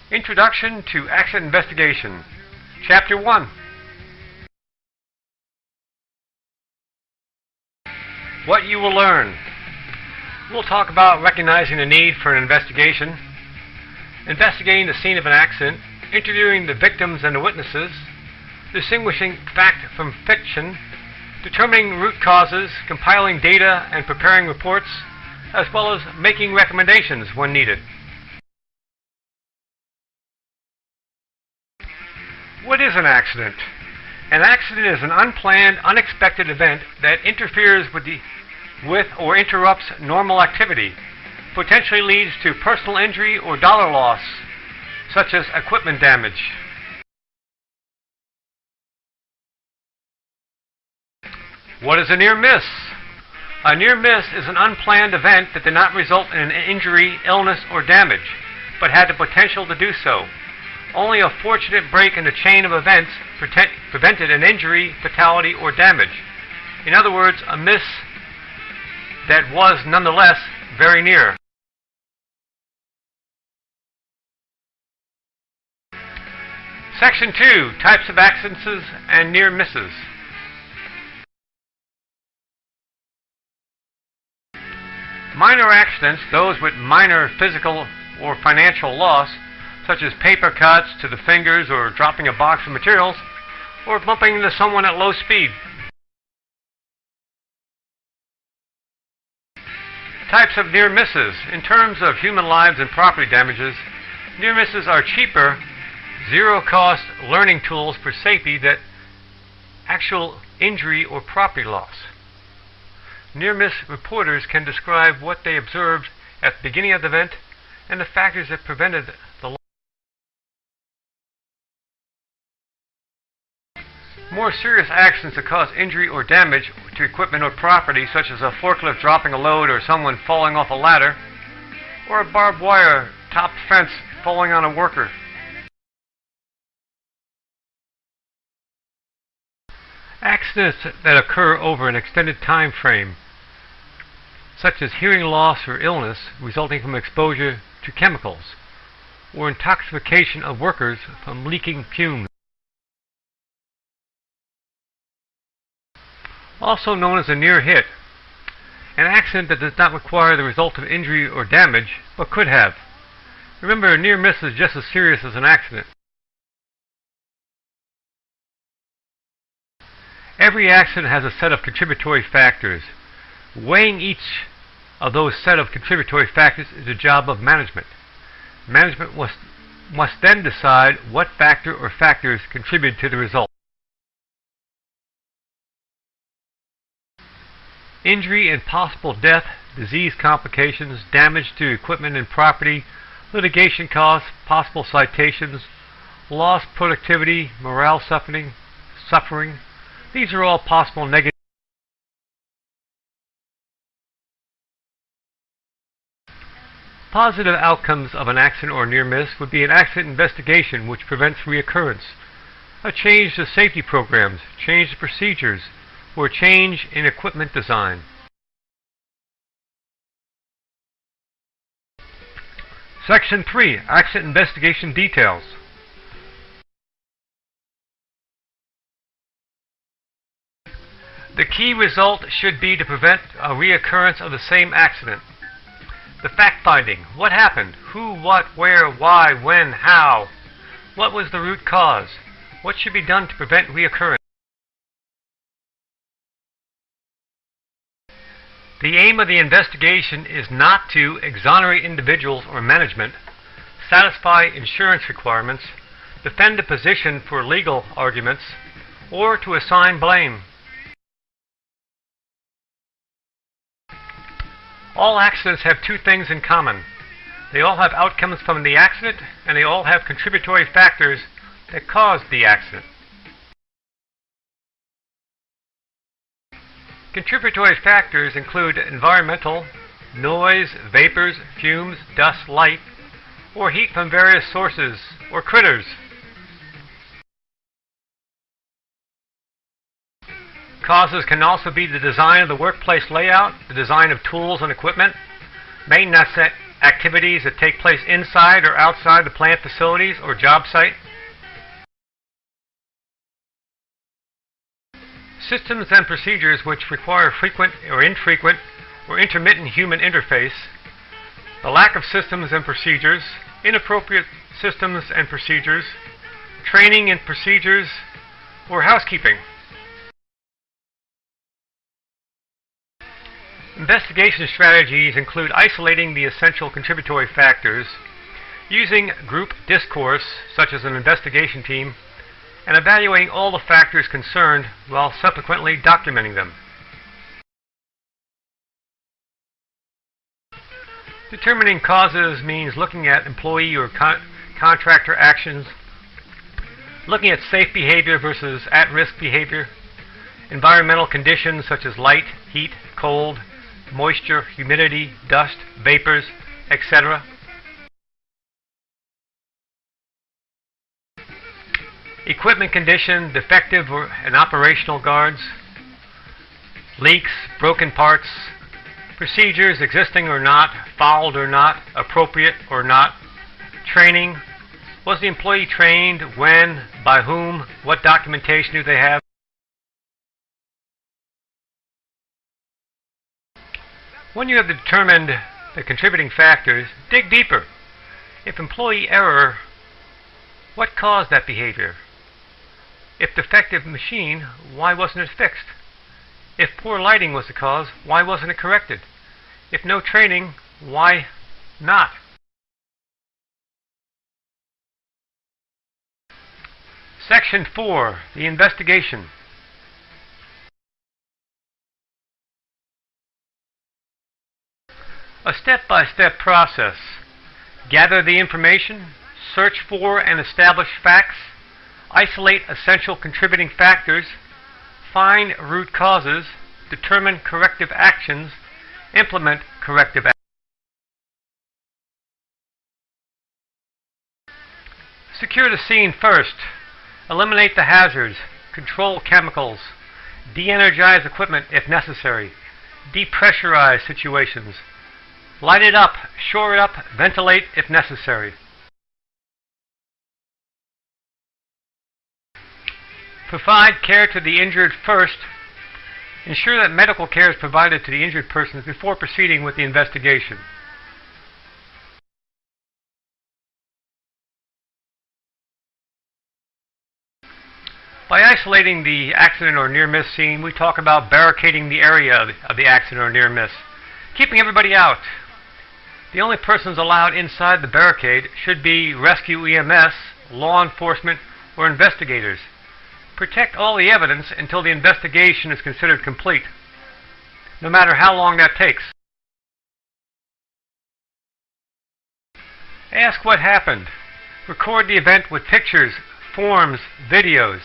Introduction to Accident Investigation, Chapter 1. What you will learn. We'll talk about recognizing the need for an investigation, investigating the scene of an accident, interviewing the victims and the witnesses, distinguishing fact from fiction, determining root causes, compiling data and preparing reports, as well as making recommendations when needed. What is an accident? An accident is an unplanned, unexpected event that interferes with or interrupts normal activity, potentially leads to personal injury or dollar loss, such as equipment damage. What is a near miss? A near miss is an unplanned event that did not result in an injury, illness, or damage, but had the potential to do so. Only a fortunate break in the chain of events prevented an injury, fatality, or damage. In other words, a miss that was nonetheless very near. Section 2, Types of Accidents and Near Misses. Minor accidents, those with minor physical or financial loss, such as paper cuts to the fingers or dropping a box of materials, or bumping into someone at low speed. Types of near misses. In terms of human lives and property damages, near misses are cheaper, zero-cost learning tools for safety than actual injury or property loss. Near-miss reporters can describe what they observed at the beginning of the event and the factors that prevented the loss. More serious accidents that cause injury or damage to equipment or property, such as a forklift dropping a load or someone falling off a ladder, or a barbed wire top fence falling on a worker. Accidents that occur over an extended time frame, such as hearing loss or illness resulting from exposure to chemicals, or intoxication of workers from leaking fumes. Also known as a near hit, an accident that does not require the result of injury or damage, but could have. Remember, a near miss is just as serious as an accident. Every accident has a set of contributory factors. Weighing each of those set of contributory factors is the job of management. Management must then decide what factor or factors contribute to the result. Injury and possible death, disease complications, damage to equipment and property, litigation costs, possible citations, lost productivity, morale suffering. These are all possible negative. Positive outcomes of an accident or near miss would be an accident investigation which prevents reoccurrence, a change to safety programs, change to procedures, or change in equipment design. Section 3, Accident Investigation Details. The key result should be to prevent a reoccurrence of the same accident. The fact-finding. What happened? Who, what, where, why, when, how? What was the root cause? What should be done to prevent reoccurrence? The aim of the investigation is not to exonerate individuals or management, satisfy insurance requirements, defend a position for legal arguments, or to assign blame. All accidents have two things in common. They all have outcomes from the accident, and they all have contributory factors that caused the accident. Contributory factors include environmental, noise, vapors, fumes, dust, light, or heat from various sources, or critters. Causes can also be the design of the workplace layout, the design of tools and equipment, maintenance activities that take place inside or outside the plant facilities or job site. Systems and procedures which require frequent or infrequent or intermittent human interface. The lack of systems and procedures, inappropriate systems and procedures, training and procedures, or housekeeping. Investigation strategies include isolating the essential contributory factors, using group discourse, such as an investigation team, and evaluating all the factors concerned while subsequently documenting them. Determining causes means looking at employee or contractor actions, looking at safe behavior versus at-risk behavior, environmental conditions such as light, heat, cold, moisture, humidity, dust, vapors, etc. Equipment condition, defective and operational guards, leaks, broken parts, procedures existing or not, followed or not, appropriate or not, training, was the employee trained, when, by whom, what documentation do they have? When you have determined the contributing factors, dig deeper. If employee error, what caused that behavior? If defective machine, why wasn't it fixed? If poor lighting was the cause, why wasn't it corrected? If no training, why not? Section 4, the investigation. A step-by-step process. Gather the information, search for and establish facts, isolate essential contributing factors, find root causes, determine corrective actions, implement corrective actions. Secure the scene first. Eliminate the hazards, control chemicals, de-energize equipment if necessary, depressurize situations, light it up, shore it up, ventilate if necessary. Provide care to the injured first. Ensure that medical care is provided to the injured persons before proceeding with the investigation. By isolating the accident or near-miss scene, we talk about barricading the area of the accident or near-miss, keeping everybody out. The only persons allowed inside the barricade should be rescue EMS, law enforcement, or investigators. Protect all the evidence until the investigation is considered complete, no matter how long that takes. Ask what happened. Record the event with pictures, forms, videos.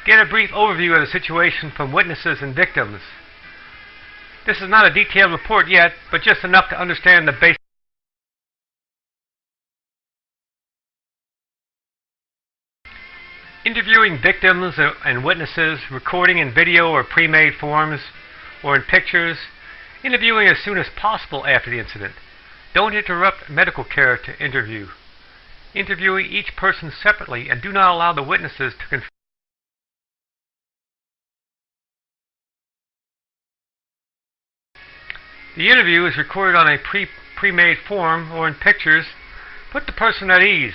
Get a brief overview of the situation from witnesses and victims. This is not a detailed report yet, but just enough to understand the basics. Interviewing victims and witnesses, recording in video or pre-made forms or in pictures. Interviewing as soon as possible after the incident. Don't interrupt medical care to interview. Interviewing each person separately, and do not allow the witnesses to confirm. The interview is recorded on a pre-made form or in pictures. Put the person at ease.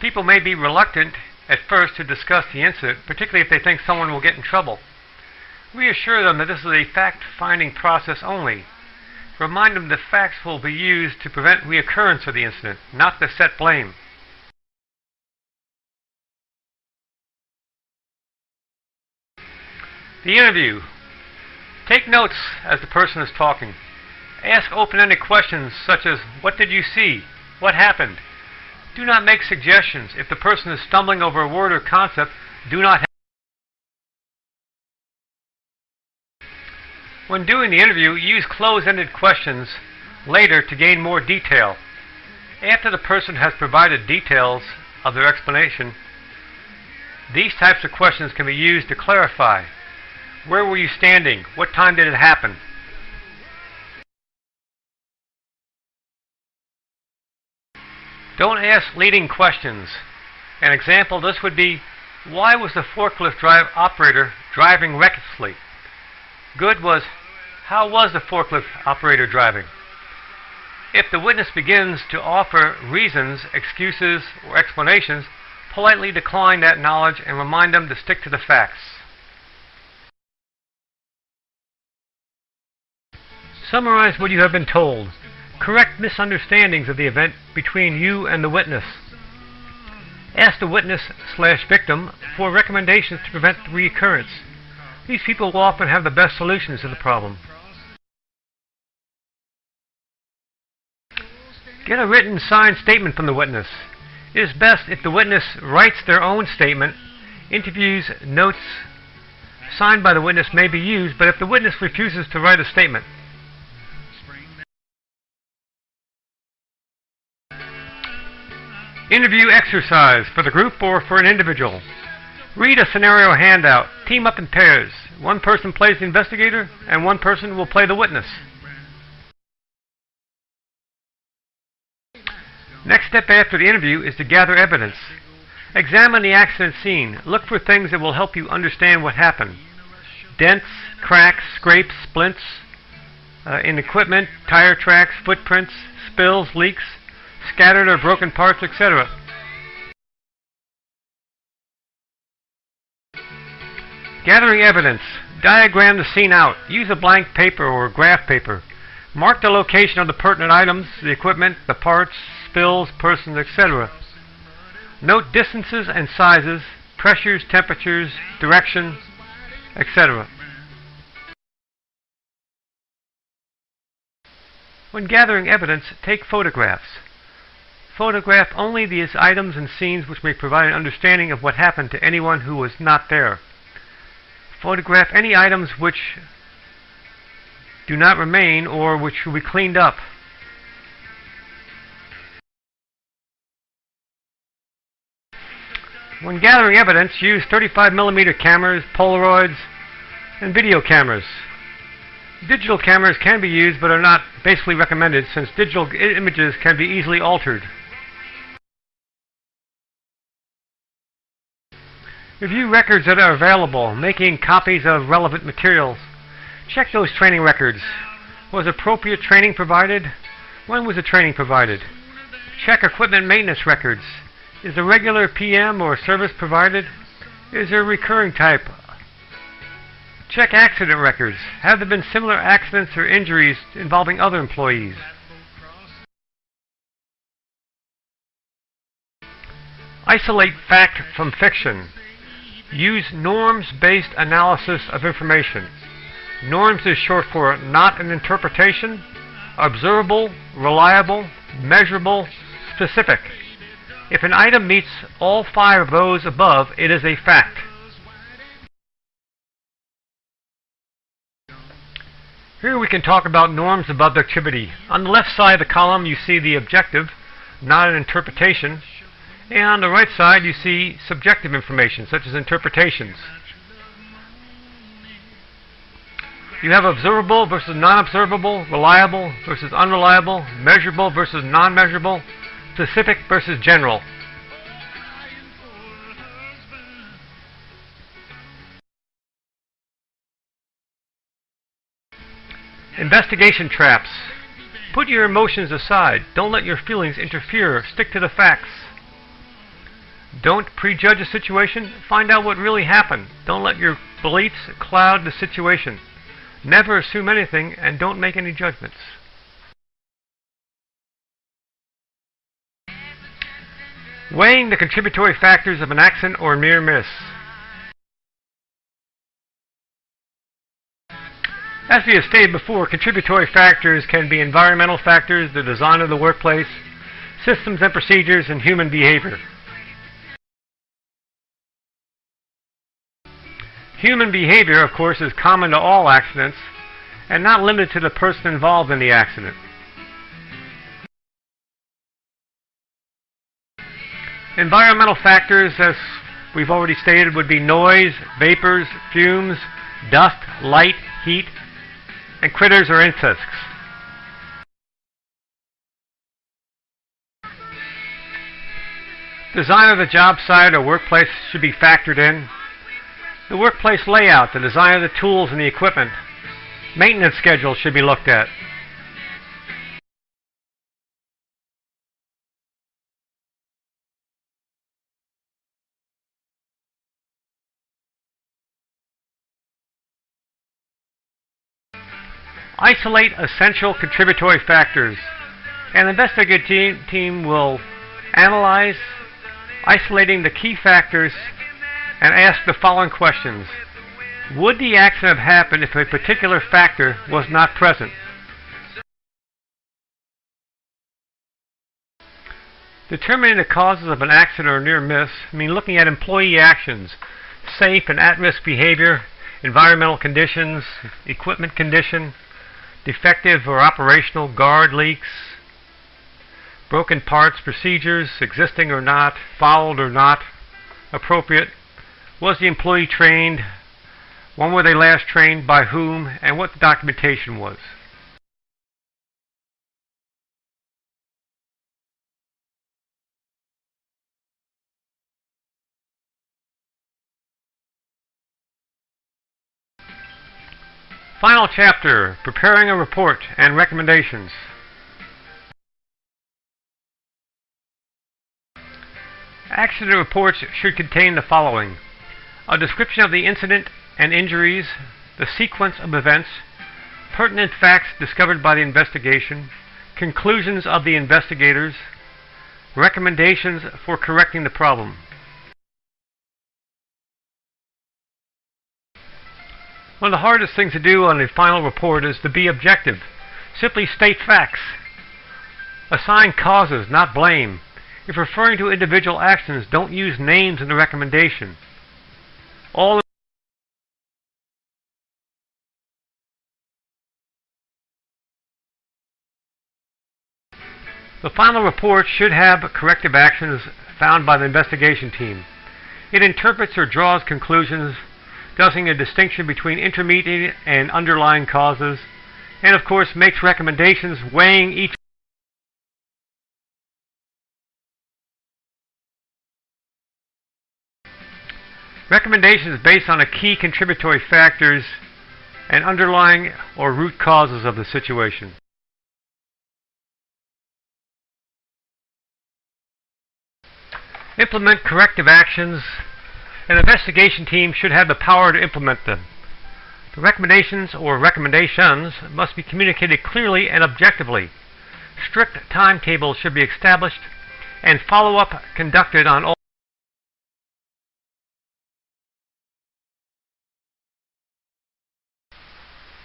People may be reluctant at first to discuss the incident, particularly if they think someone will get in trouble. Reassure them that this is a fact-finding process only. Remind them that facts will be used to prevent reoccurrence of the incident, not to set blame. The interview. Take notes as the person is talking. Ask open-ended questions such as, what did you see? What happened? Do not make suggestions. If the person is stumbling over a word or concept, do not. When doing the interview, use close-ended questions later to gain more detail. After the person has provided details of their explanation, these types of questions can be used to clarify. Where were you standing? What time did it happen? Don't ask leading questions. An example of this would be, why was the forklift operator driving recklessly? Good was, how was the forklift operator driving? If the witness begins to offer reasons, excuses, or explanations, politely decline that knowledge and remind them to stick to the facts. Summarize what you have been told. Correct misunderstandings of the event between you and the witness. Ask the witness/victim for recommendations to prevent the reoccurrence. These people will often have the best solutions to the problem. Get a written signed statement from the witness. It is best if the witness writes their own statement. Interviews, notes signed by the witness may be used, but if the witness refuses to write a statement. Interview exercise for the group or for an individual. Read a scenario handout. Team up in pairs. One person plays the investigator and one person will play the witness. Next step after the interview is to gather evidence. Examine the accident scene. Look for things that will help you understand what happened. Dents, cracks, scrapes, splints in equipment, tire tracks, footprints, spills, leaks, scattered or broken parts, etc. Gathering evidence. Diagram the scene out. Use a blank paper or graph paper. Mark the location of the pertinent items, the equipment, the parts, spills, persons, etc. Note distances and sizes, pressures, temperatures, direction, etc. When gathering evidence, take photographs. Photograph only these items and scenes which may provide an understanding of what happened to anyone who was not there. Photograph any items which do not remain or which will be cleaned up. When gathering evidence, use 35mm cameras, Polaroids, and video cameras. Digital cameras can be used but are not basically recommended since digital images can be easily altered. Review records that are available, making copies of relevant materials. Check those training records. Was appropriate training provided? When was the training provided? Check equipment maintenance records. Is a regular PM or service provided? Is there a recurring type? Check accident records. Have there been similar accidents or injuries involving other employees? Isolate fact from fiction. Use norms-based analysis of information. Norms is short for not an interpretation, observable, reliable, measurable, specific. If an item meets all 5 of those above, it is a fact. Here we can talk about norms of objectivity. On the left side of the column you see the objective, not an interpretation, and on the right side you see subjective information such as interpretations. You have observable versus non-observable, reliable versus unreliable, measurable versus non-measurable, specific versus general. Investigation traps. Put your emotions aside. Don't let your feelings interfere. Stick to the facts. Don't prejudge a situation. Find out what really happened. Don't let your beliefs cloud the situation. Never assume anything and don't make any judgments. Weighing the contributory factors of an accident or near miss. As we have stated before, contributory factors can be environmental factors, the design of the workplace, systems and procedures, and human behavior. Human behavior, of course, is common to all accidents and not limited to the person involved in the accident. Environmental factors, as we've already stated, would be noise, vapors, fumes, dust, light, heat, and critters or insects. Design of the job site or workplace should be factored in. The workplace layout, the design of the tools and the equipment. Maintenance schedules should be looked at. Isolate essential contributory factors. An investigative team will analyze, isolating the key factors, and ask the following questions. Would the accident have happened if a particular factor was not present? Determining the causes of an accident or near miss mean looking at employee actions, safe and at-risk behavior, environmental conditions, equipment condition, defective or operational guard leaks, broken parts, procedures, existing or not, followed or not, appropriate. Was the employee trained? When were they last trained? By whom? And what the documentation was. Final chapter, preparing a report and recommendations. Accident reports should contain the following: a description of the incident and injuries, the sequence of events, pertinent facts discovered by the investigation, conclusions of the investigators, recommendations for correcting the problem. One of the hardest things to do on a final report is to be objective. Simply state facts. Assign causes, not blame. If referring to individual actions, don't use names in the recommendation. The final report should have corrective actions found by the investigation team. It interprets or draws conclusions, discussing a distinction between intermediate and underlying causes, and of course makes recommendations weighing each. Recommendations based on the key contributory factors and underlying or root causes of the situation. Implement corrective actions. An investigation team should have the power to implement them. The recommendations or recommendations must be communicated clearly and objectively. Strict timetables should be established and follow-up conducted on all.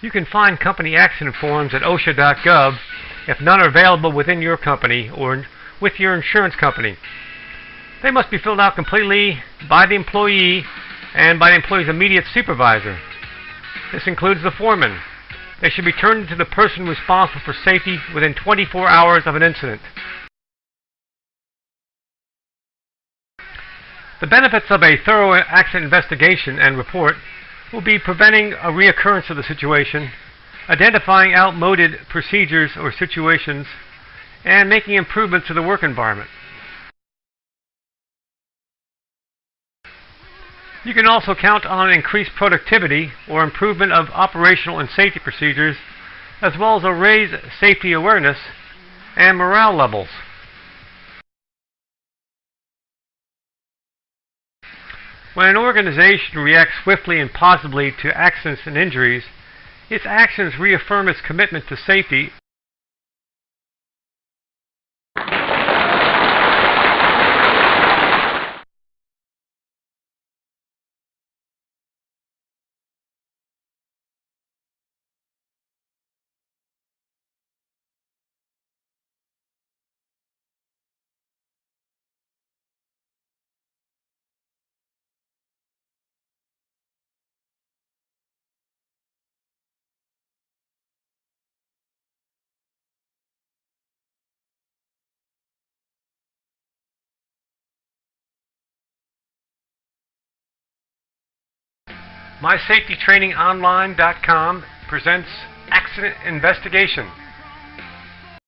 You can find company accident forms at OSHA.gov if none are available within your company or with your insurance company. They must be filled out completely by the employee and by the employee's immediate supervisor. This includes the foreman. They should be turned to the person responsible for safety within 24 hours of an incident. The benefits of a thorough accident investigation and report will be preventing a reoccurrence of the situation, identifying outmoded procedures or situations, and making improvements to the work environment. You can also count on increased productivity or improvement of operational and safety procedures, as well as a raised safety awareness and morale levels. When an organization reacts swiftly and positively to accidents and injuries, its actions reaffirm its commitment to safety. MySafetyTrainingOnline.com presents Accident Investigation.